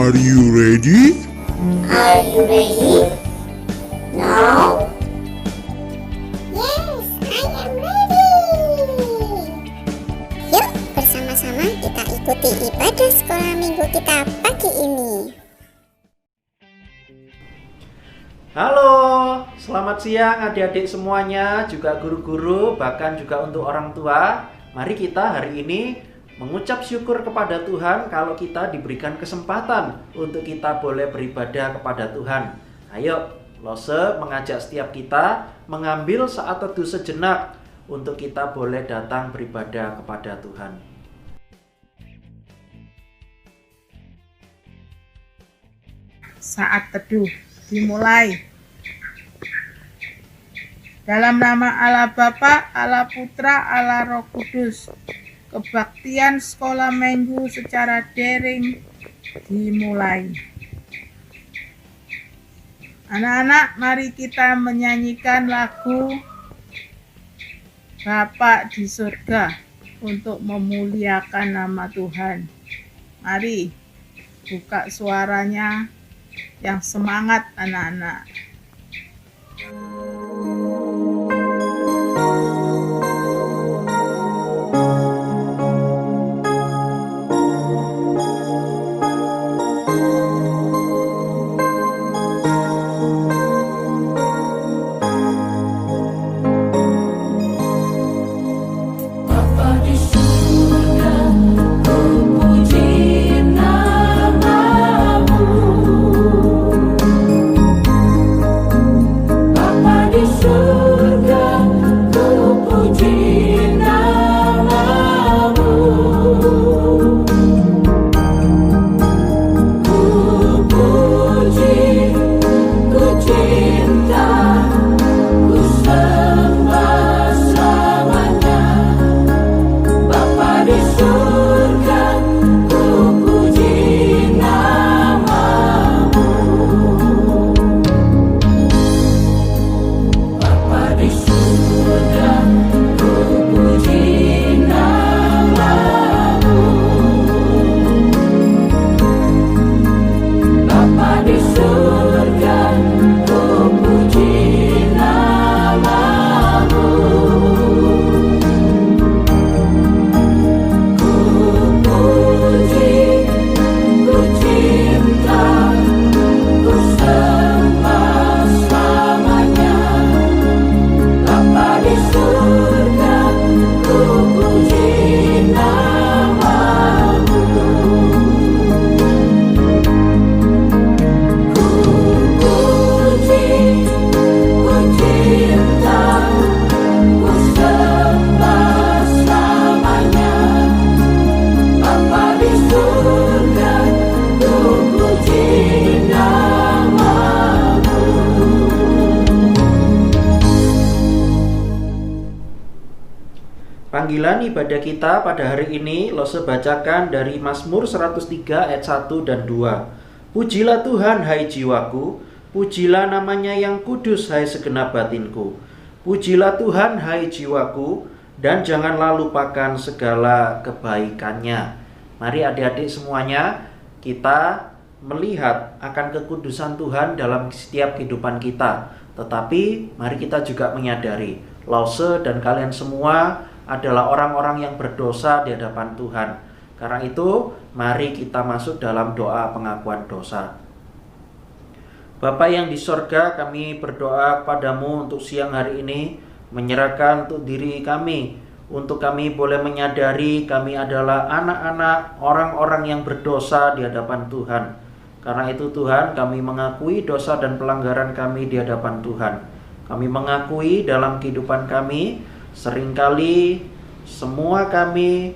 Are you ready? Are you ready? No? Yes, I am ready. Yuk bersama-sama kita ikuti ibadah sekolah minggu kita pagi ini. Halo, selamat siang adik-adik semuanya, juga guru-guru, bahkan juga untuk orang tua. Mari kita hari ini mengucap syukur kepada Tuhan kalau kita diberikan kesempatan untuk kita boleh beribadah kepada Tuhan. Ayo, Lose mengajak setiap kita mengambil saat teduh sejenak untuk kita boleh datang beribadah kepada Tuhan. Saat teduh dimulai. Dalam nama Allah Bapa, Allah Putra, Allah Roh Kudus. Kebaktian sekolah minggu secara daring dimulai. Anak-anak, mari kita menyanyikan lagu Bapa di surga untuk memuliakan nama Tuhan. Mari buka suaranya yang semangat anak-anak. Panggilan ibadah kita pada hari ini Lose bacakan dari Mazmur 103 ayat 1 dan 2. Pujilah Tuhan hai jiwaku, pujilah namanya yang kudus hai segenap batinku. Pujilah Tuhan hai jiwaku, dan janganlah lupakan segala kebaikannya. Mari adik-adik semuanya, kita melihat akan kekudusan Tuhan dalam setiap kehidupan kita. Tetapi mari kita juga menyadari, Lose dan kalian semua adalah orang-orang yang berdosa di hadapan Tuhan. Karena itu, mari kita masuk dalam doa pengakuan dosa. Bapa yang di sorga, kami berdoa kepadamu untuk siang hari ini, menyerahkan untuk diri kami, untuk kami boleh menyadari kami adalah anak-anak orang-orang yang berdosa di hadapan Tuhan. Karena itu Tuhan, kami mengakui dosa dan pelanggaran kami di hadapan Tuhan. Kami mengakui dalam kehidupan kami, seringkali semua kami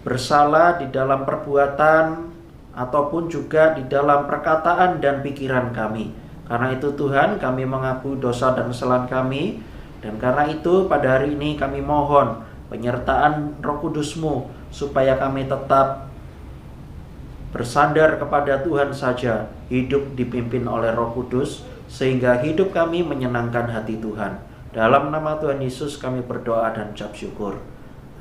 bersalah di dalam perbuatan ataupun juga di dalam perkataan dan pikiran kami. Karena itu Tuhan, kami mengakui dosa dan kesalahan kami. Dan karena itu pada hari ini kami mohon penyertaan Roh Kudus-Mu supaya kami tetap bersandar kepada Tuhan saja, hidup dipimpin oleh Roh Kudus, sehingga hidup kami menyenangkan hati Tuhan. Dalam nama Tuhan Yesus kami berdoa dan ucap syukur.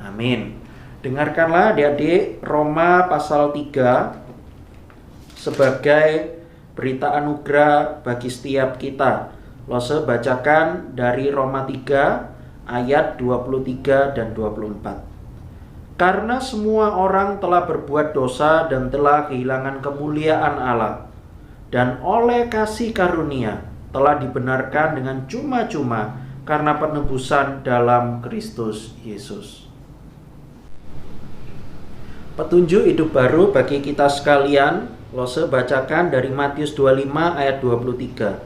Amin. Dengarkanlah adik-adik Roma pasal 3 sebagai berita anugerah bagi setiap kita. Lose bacakan dari Roma 3 ayat 23 dan 24. Karena semua orang telah berbuat dosa dan telah kehilangan kemuliaan Allah, dan oleh kasih karunia telah dibenarkan dengan cuma-cuma karena penebusan dalam Kristus Yesus. Petunjuk hidup baru bagi kita sekalian, Lose bacakan dari Matius 25 ayat 23.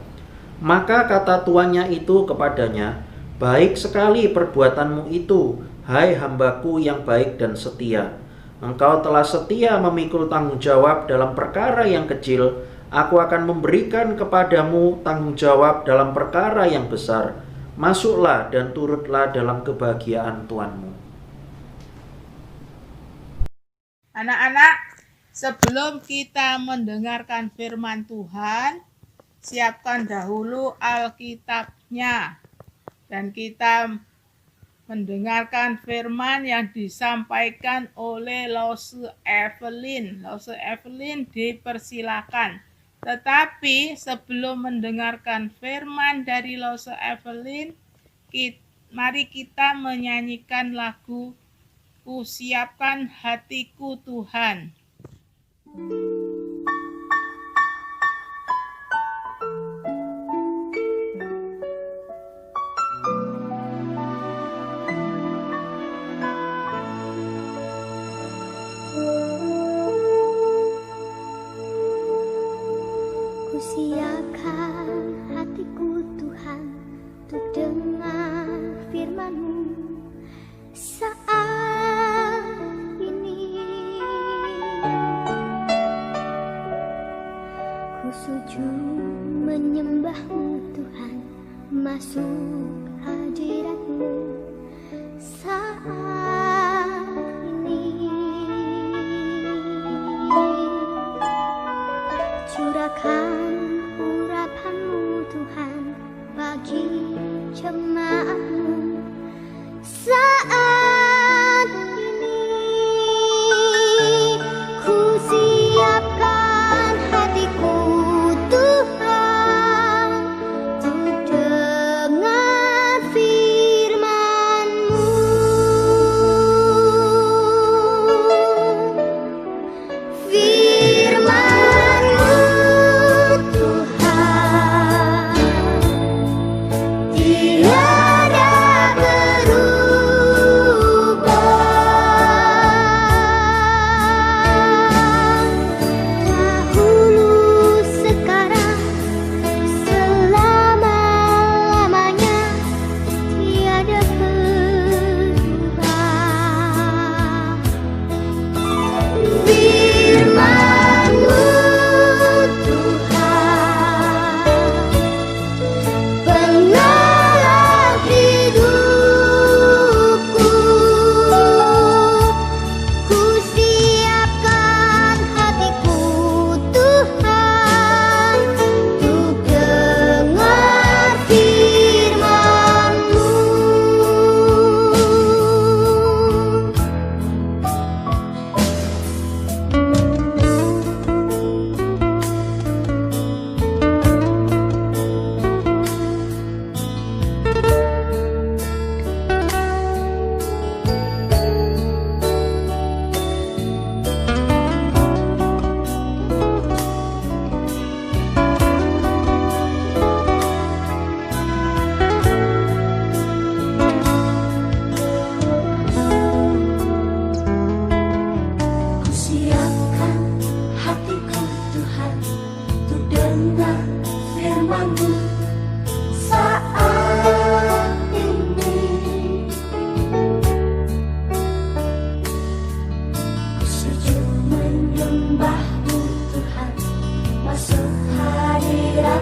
Maka kata tuannya itu kepadanya, baik sekali perbuatanmu itu, hai hambaku yang baik dan setia. Engkau telah setia memikul tanggung jawab dalam perkara yang kecil, aku akan memberikan kepadamu tanggung jawab dalam perkara yang besar. Masuklah dan turutlah dalam kebahagiaan Tuanmu. Anak-anak, sebelum kita mendengarkan firman Tuhan, siapkan dahulu Alkitabnya. Dan kita mendengarkan firman yang disampaikan oleh Lose Evelyn. Lose Evelyn dipersilakan. Tetapi sebelum mendengarkan firman dari Lose Evelyn, mari kita menyanyikan lagu Ku Siapkan Hatiku Tuhan. Siapkan hatiku Tuhan untuk dengar firman-Mu saat ini. Ku sujud menyembah-Mu Tuhan, masuk hadirat-Mu saat ini. Curahkan Tuhan bagi jemaat-Mu saat ini. Ku siapkan hatiku Tuhan untuk dengar firman-Mu. Firman-Mu Tuhan tiada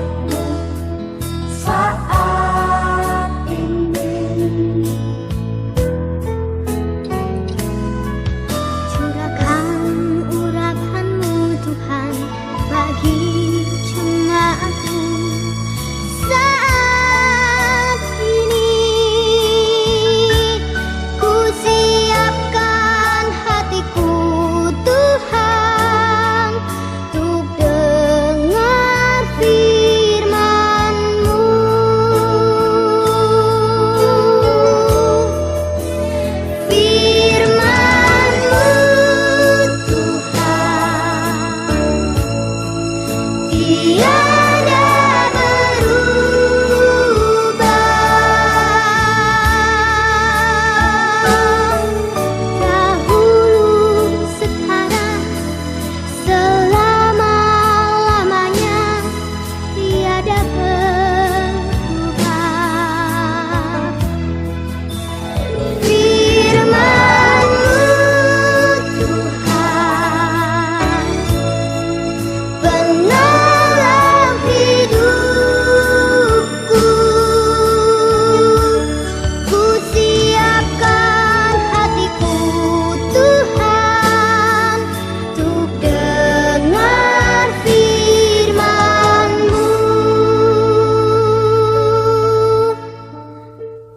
tiada berubah. Dahulu, sekarang, selama-lamanya tiada berubah. Firman-Mu Tuhan, penolong hidupku. Ku siapkan hatiku Tuhan, untuk dengar firman-Mu.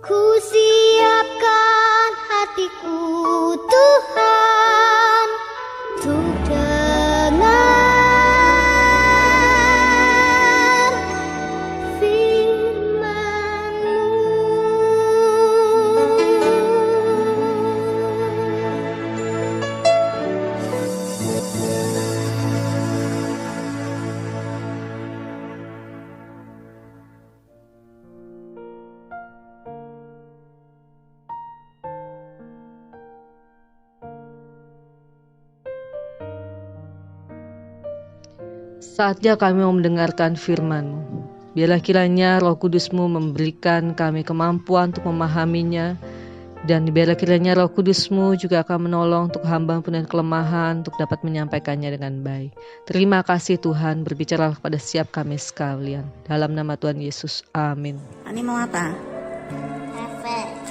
Ku siapkan hatiku Tuhan, untuk dengar Saatnya kami mau mendengarkan firman-Mu. Biarlah kiranya Roh Kudus-Mu memberikan kami kemampuan untuk memahaminya, dan biarlah kiranya Roh Kudus-Mu juga akan menolong untuk hamba punya kelemahan untuk dapat menyampaikannya dengan baik. Terima kasih Tuhan, berbicara kepada setiap kami sekalian. Dalam nama Tuhan Yesus, amin. Ani mau apa?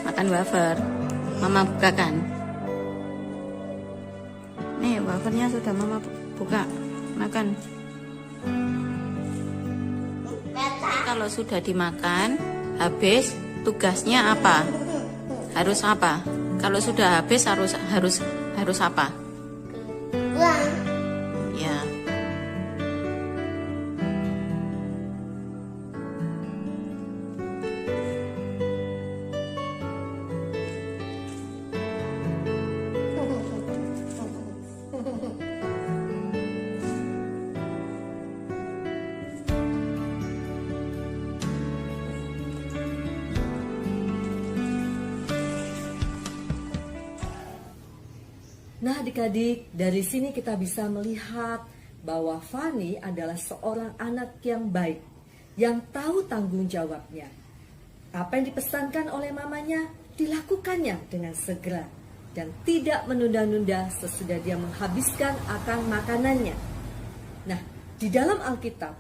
Makan wafer. Mama bukakan. Nih wafernya sudah Mama buka. Makan. Kalau sudah dimakan, habis tugasnya apa? Harus apa? Kalau sudah habis harus apa? Buang. Ya. Nah adik-adik, dari sini kita bisa melihat bahwa Fani adalah seorang anak yang baik, yang tahu tanggung jawabnya. Apa yang dipesankan oleh mamanya, dilakukannya dengan segera, dan tidak menunda-nunda sesudah dia menghabiskan akan makanannya. Nah, di dalam Alkitab,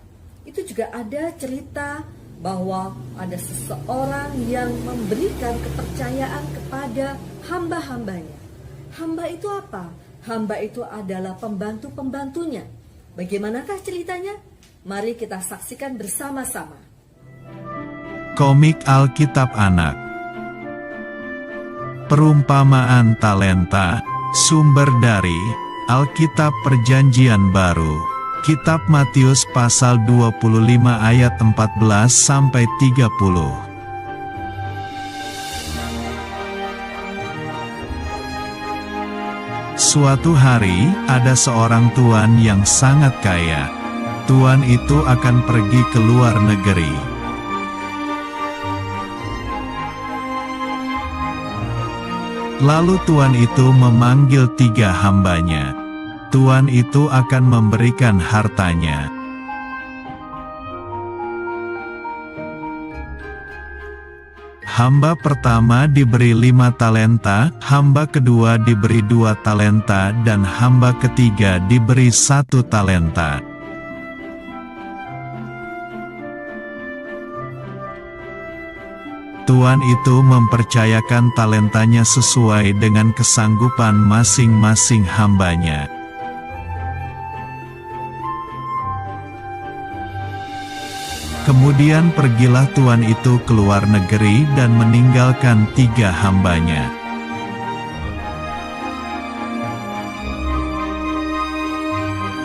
itu juga ada cerita bahwa ada seseorang yang memberikan kepercayaan kepada hamba-hambanya. Hamba itu apa? Hamba itu adalah pembantu-pembantunya. Bagaimanakah ceritanya? Mari kita saksikan bersama-sama. Komik Alkitab Anak. Perumpamaan talenta. Sumber dari Alkitab Perjanjian Baru. Kitab Matius pasal 25 ayat 14 sampai 30. Suatu hari, ada seorang tuan yang sangat kaya. Tuan itu akan pergi ke luar negeri. Lalu tuan itu memanggil 3 hambanya. Tuan itu akan memberikan hartanya. Hamba pertama diberi 5 talenta, hamba kedua diberi 2 talenta, dan hamba ketiga diberi 1 talenta. Tuan itu mempercayakan talentanya sesuai dengan kesanggupan masing-masing hambanya. Kemudian pergilah tuan itu ke luar negeri dan meninggalkan 3 hambanya.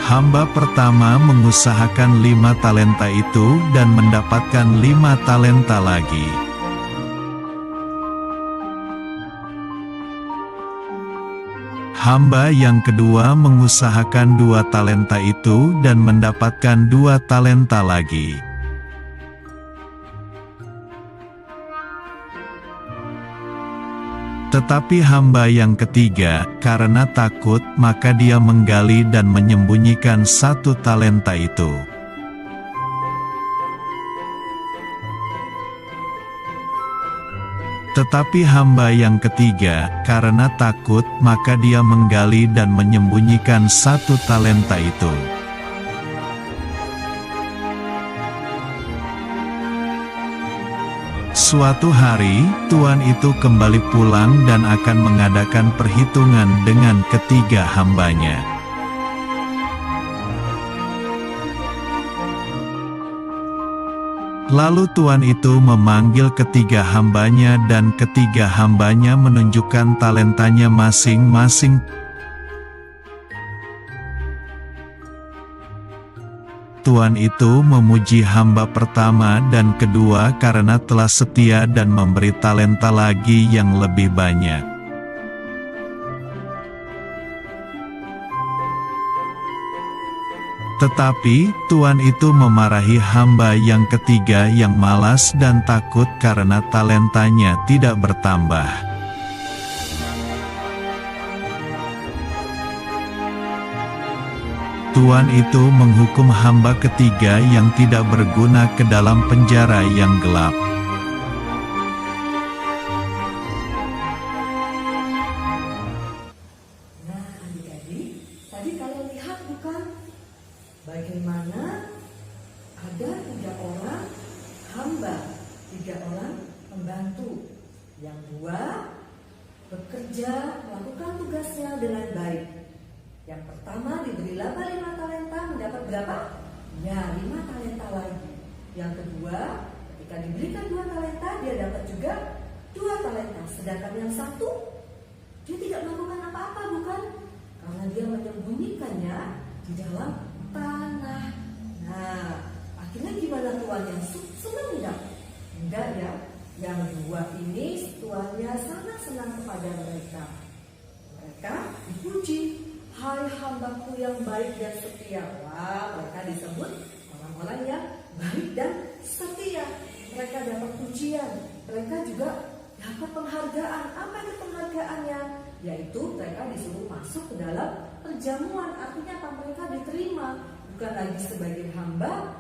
Hamba pertama mengusahakan 5 talenta itu dan mendapatkan 5 talenta lagi. Hamba yang kedua mengusahakan 2 talenta itu dan mendapatkan 2 talenta lagi. Tetapi hamba yang ketiga, karena takut, maka dia menggali dan menyembunyikan 1 talenta itu. Tetapi hamba yang ketiga, karena takut, maka dia menggali dan menyembunyikan 1 talenta itu. Suatu hari, tuan itu kembali pulang dan akan mengadakan perhitungan dengan ketiga hambanya. Lalu tuan itu memanggil ketiga hambanya dan ketiga hambanya menunjukkan talentanya masing-masing. Tuan itu memuji hamba pertama dan kedua karena telah setia dan memberi talenta lagi yang lebih banyak. Tetapi, tuan itu memarahi hamba yang ketiga yang malas dan takut karena talentanya tidak bertambah. Tuan itu menghukum hamba ketiga yang tidak berguna ke dalam penjara yang gelap. Nah, adik-adik, tadi kalian lihat bukan bagaimana ada 3 orang hamba, 3 orang pembantu. Yang 2 bekerja melakukan tugasnya dengan baik. Yang pertama diberi laba 5 talenta, mendapat berapa? Ya, 5 talenta lagi. Yang kedua, ketika diberikan 2 talenta, dia dapat juga 2 talenta. Sedangkan yang satu, dia tidak melakukan apa-apa bukan? Karena dia menyembunyikannya di dalam tanah. Nah, akhirnya gimana tuannya? Senang tidak? Enggak ya. Yang 2 ini tuannya sangat senang kepada mereka. Mereka dipuji. Hai hambaku yang baik dan setia. Wah, mereka disebut orang-orang yang baik dan setia. Mereka dapat pujian. Mereka juga dapat penghargaan. Apa itu penghargaannya? Yaitu mereka disuruh masuk ke dalam perjamuan. Artinya apa? Mereka diterima. Bukan lagi sebagai hamba,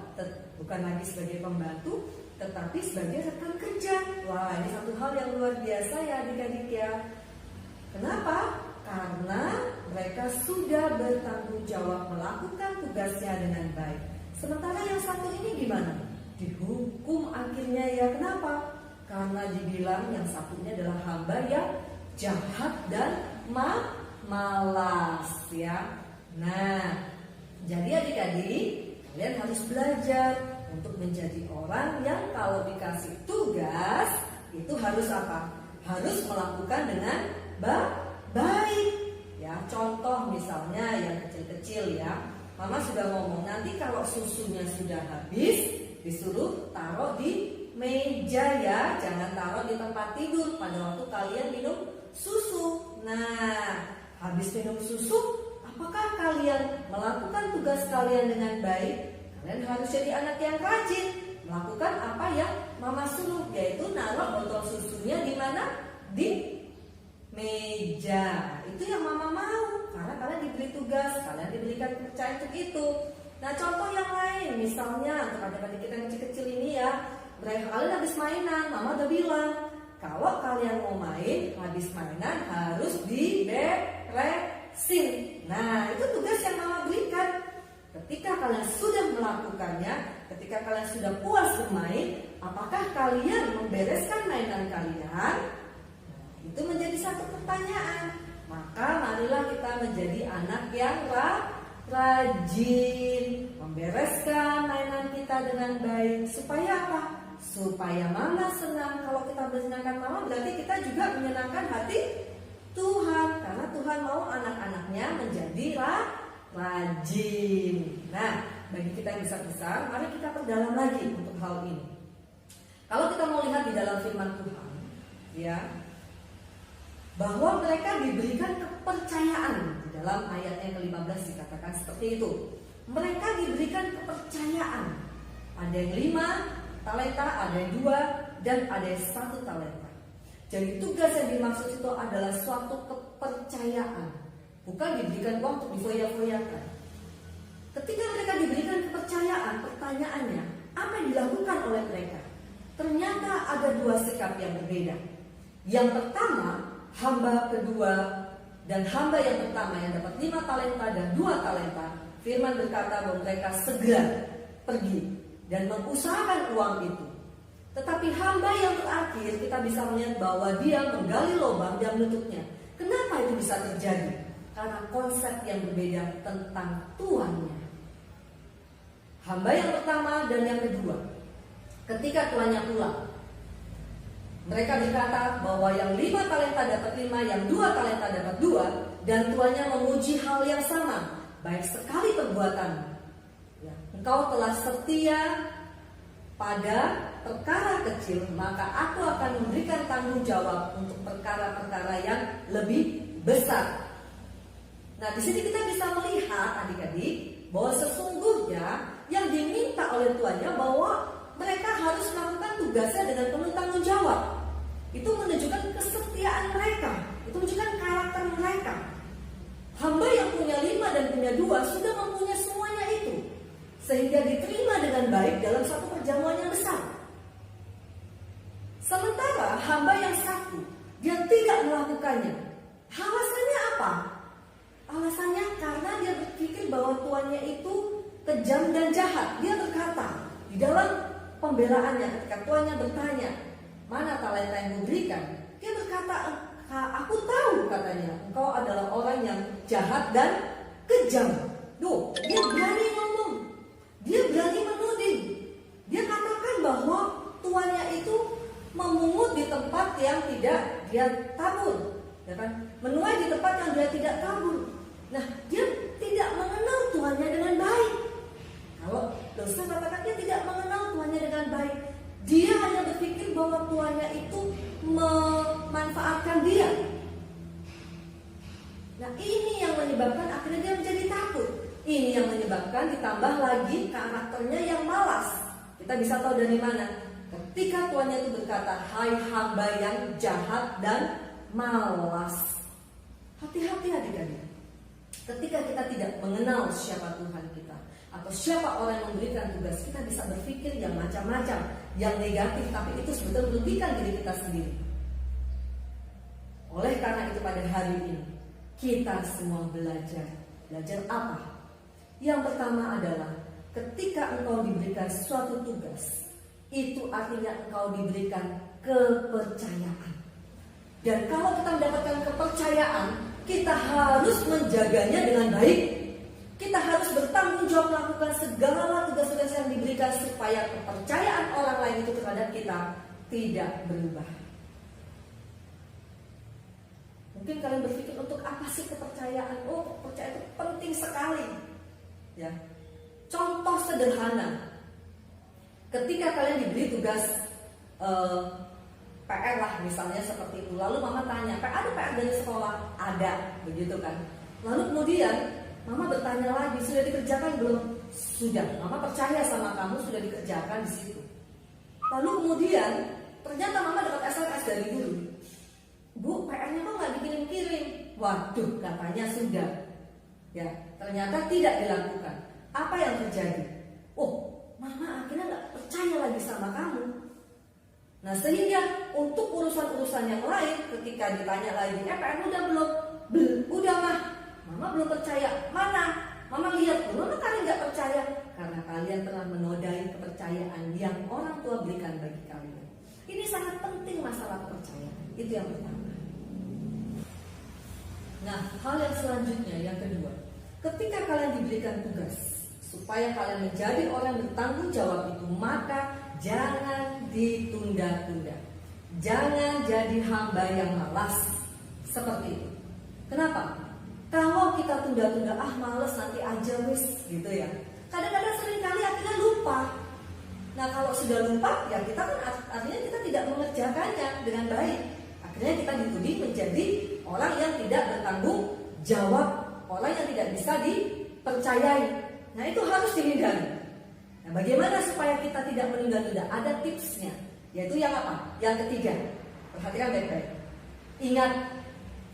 bukan lagi sebagai pembantu, tetapi sebagai rekan kerja. Wah, ini satu hal yang luar biasa ya adik-adik ya. Kenapa? Karena mereka sudah bertanggung jawab melakukan tugasnya dengan baik. Sementara yang satu ini gimana? Dihukum akhirnya ya. Kenapa? Karena dibilang yang satunya adalah hamba yang jahat dan malas ya. Nah, jadi adik-adik, kalian harus belajar untuk menjadi orang yang kalau dikasih tugas itu harus apa? Harus melakukan dengan baik ya. Contoh misalnya yang kecil-kecil ya, mama sudah ngomong nanti kalau susunya sudah habis disuruh taruh di meja ya, jangan taruh di tempat tidur pada waktu kalian minum susu. Nah, habis minum susu, apakah kalian melakukan tugas kalian dengan baik? Kalian harus jadi anak yang rajin, melakukan apa yang mama suruh, yaitu naruh botol susunya di mana? Di meja. Itu yang mama mau, karena kalian diberi tugas, kalian diberikan kepercayaan untuk itu. Nah, contoh yang lain, misalnya untuk adik-adik kita yang kecil-kecil ini ya, mereka kalian habis mainan, mama udah bilang kalau kalian mau main, habis mainan harus diberesin. Nah, itu tugas yang mama berikan. Ketika kalian sudah melakukannya, ketika kalian sudah puas bermain, apakah kalian membereskan mainan kalian? Itu menjadi satu pertanyaan. Maka marilah kita menjadi anak yang rajin, membereskan mainan kita dengan baik. Supaya apa? Supaya mama senang. Kalau kita menyenangkan mama, berarti kita juga menyenangkan hati Tuhan. Karena Tuhan mau anak-anaknya menjadi rajin. Nah, bagi kita yang besar-besar, mari kita perdalam lagi untuk hal ini. Kalau kita mau lihat di dalam firman Tuhan, ya, bahwa mereka diberikan kepercayaan. Di dalam ayatnya ke-15 dikatakan seperti itu. Mereka diberikan kepercayaan. Ada yang 5 talenta, ada yang 2, dan ada yang 1 talenta. Jadi tugas yang dimaksud itu adalah suatu kepercayaan, bukan diberikan uang untuk difoya-foyakan. Ketika mereka diberikan kepercayaan, pertanyaannya, apa yang dilakukan oleh mereka? Ternyata ada 2 sikap yang berbeda. Yang pertama, hamba kedua dan hamba yang pertama yang dapat 5 talenta dan 2 talenta, firman berkata bahwa mereka segera pergi dan mengusahakan uang itu. Tetapi hamba yang terakhir kita bisa melihat bahwa dia menggali lubang dan menutupnya. Kenapa itu bisa terjadi? Karena konsep yang berbeda tentang tuannya. Hamba yang pertama dan yang kedua, ketika tuannya pulang, mereka berkata bahwa yang 5 talenta dapat 5, yang 2 talenta dapat 2, dan tuannya memuji hal yang sama. Baik sekali perbuatanmu. Ya, engkau telah setia pada perkara kecil, maka aku akan memberikan tanggung jawab untuk perkara-perkara yang lebih besar. Nah, di sini kita bisa melihat adik-adik bahwa sesungguhnya yang diminta oleh tuannya bahwa mereka harus melakukan tugasnya dengan penuh tanggung jawab. Itu menunjukkan kesetiaan mereka, itu menunjukkan karakter mereka. Hamba yang punya 5 dan punya 2 sudah mempunyai semuanya itu, sehingga diterima dengan baik dalam satu perjamuan yang besar. Sementara hamba yang 1, dia tidak melakukannya. Alasannya apa? Alasannya karena dia berpikir bahwa tuannya itu kejam dan jahat. Dia berkata di dalam pembelaannya ketika tuannya bertanya, mana talenta yang diberikan? Dia berkata, aku tahu, katanya, engkau adalah orang yang jahat dan kejam. Duh, dia berani ngomong, dia berani menuding. Dia katakan bahwa tuannya itu memungut di tempat yang tidak dia tabur, ya kan? Menuai di tempat yang dia tidak tabur. Nah, dia tidak mengenal tuannya dengan baik. Kalau dosa katakan dia tidak mengenal tuannya dengan baik. Dia hanya berpikir bahwa tuannya itu memanfaatkan dia. Nah, ini yang menyebabkan akhirnya dia menjadi takut. Ini yang menyebabkan ditambah lagi karakternya yang malas. Kita bisa tahu dari mana? Ketika tuannya itu berkata, hai hamba yang jahat dan malas. Hati-hati adik-adik. Ketika kita tidak mengenal siapa Tuhan kita, atau siapa orang yang memberikan tugas, kita bisa berpikir yang macam-macam, yang negatif, tapi itu sebetulnya merugikan diri kita sendiri. Oleh karena itu pada hari ini kita semua belajar. Belajar apa? Yang pertama adalah ketika engkau diberikan suatu tugas, itu artinya engkau diberikan kepercayaan. Dan kalau kita mendapatkan kepercayaan, kita harus menjaganya dengan baik. Kita harus bertanggung jawab melakukan segala tugas-tugas yang diberikan supaya kepercayaan orang lain itu terhadap kita tidak berubah. Mungkin kalian berpikir, untuk apa sih kepercayaan? Oh, kepercayaan itu penting sekali. Ya. Contoh sederhana. Ketika kalian diberi tugas PR lah misalnya seperti itu. Lalu mama tanya, ada PR dari sekolah? Ada, begitu kan. Lalu kemudian mama bertanya lagi, sudah dikerjakan belum? Sudah, mama percaya sama kamu sudah dikerjakan di situ. Lalu kemudian ternyata mama dapat SMS dari guru. Bu, PR-nya kok nggak dikirim-kirim? Waduh, katanya sudah. Ya, ternyata tidak dilakukan. Apa yang terjadi? Oh, mama akhirnya nggak percaya lagi sama kamu. Nah, sehingga untuk urusan-urusan yang lain, ketika ditanya lagi, PR-nya udah belum? Udah mah. Mama belum percaya. Mana? Mama lihat, mama kalian nggak percaya karena kalian telah menodai kepercayaan yang orang tua berikan bagi kalian. Ini sangat penting masalah kepercayaan. Itu yang pertama. Nah, hal yang selanjutnya, yang kedua, ketika kalian diberikan tugas supaya kalian menjadi orang yang bertanggung jawab itu, maka jangan ditunda-tunda. Jangan jadi hamba yang malas seperti itu. Kenapa? Kalau kita tunda-tunda, males nanti aja wis, gitu ya. Kadang-kadang seringkali akhirnya lupa. Nah, kalau sudah lupa, ya kita kan artinya kita tidak mengerjakannya dengan baik. Akhirnya kita dituding menjadi orang yang tidak bertanggung jawab, orang yang tidak bisa dipercayai. Nah, itu harus dihindari. Nah, bagaimana supaya kita tidak menunda-nunda? Ada tipsnya, yaitu yang apa? Yang ketiga, perhatikan baik-baik. Ingat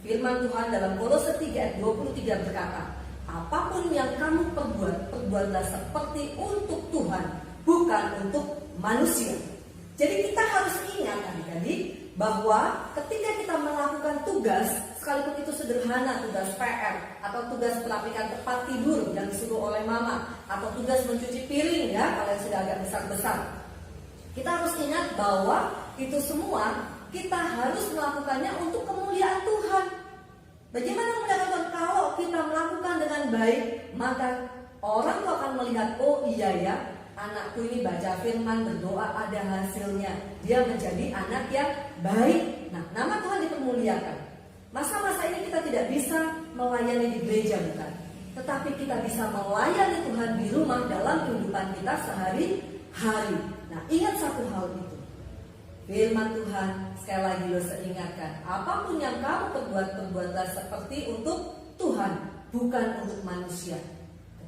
firman Tuhan dalam Kolose 3 ayat 23 berkata, apapun yang kamu perbuatlah seperti untuk Tuhan, bukan untuk manusia. Jadi kita harus ingat adik-adik bahwa ketika kita melakukan tugas, sekalipun itu sederhana, tugas PR atau tugas merapikan tempat tidur yang disuruh oleh mama, atau tugas mencuci piring ya kalau yang sudah agak besar-besar, kita harus ingat bahwa itu semua kita harus melakukannya untuk kemuliaan Tuhan. Bagaimana kemuliaan Tuhan? Kalau kita melakukan dengan baik, maka orang tuh akan melihat, oh iya ya, anakku ini baca firman, berdoa, ada hasilnya. Dia menjadi anak yang baik. Nah, nama Tuhan dipermuliakan. Masa-masa ini kita tidak bisa melayani di gereja, bukan? Tetapi kita bisa melayani Tuhan di rumah dalam kehidupan kita sehari-hari. Nah, ingat satu hal itu. Firman Tuhan, sekali lagi lo ingatkan, apapun yang kamu perbuatlah seperti untuk Tuhan, bukan untuk manusia.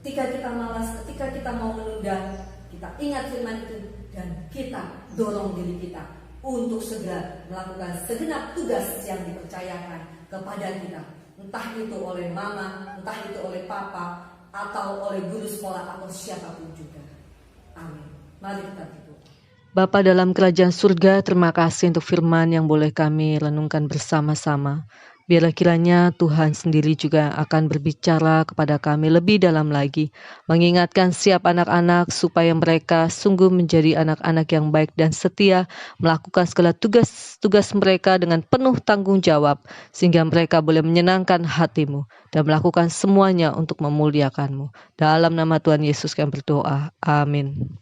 Ketika kita malas, ketika kita mau menunda, kita ingat firman itu dan kita dorong diri kita untuk segera melakukan segenap tugas yang dipercayakan kepada kita. Entah itu oleh mama, entah itu oleh papa, atau oleh guru sekolah atau siapapun juga. Amin. Mari kita berdoa. Bapa dalam kerajaan surga, terima kasih untuk firman yang boleh kami renungkan bersama-sama. Biarlah kiranya Tuhan sendiri juga akan berbicara kepada kami lebih dalam lagi, mengingatkan setiap anak-anak supaya mereka sungguh menjadi anak-anak yang baik dan setia, melakukan segala tugas-tugas mereka dengan penuh tanggung jawab, sehingga mereka boleh menyenangkan hati-Mu dan melakukan semuanya untuk memuliakan-Mu. Dalam nama Tuhan Yesus kami berdoa. Amin.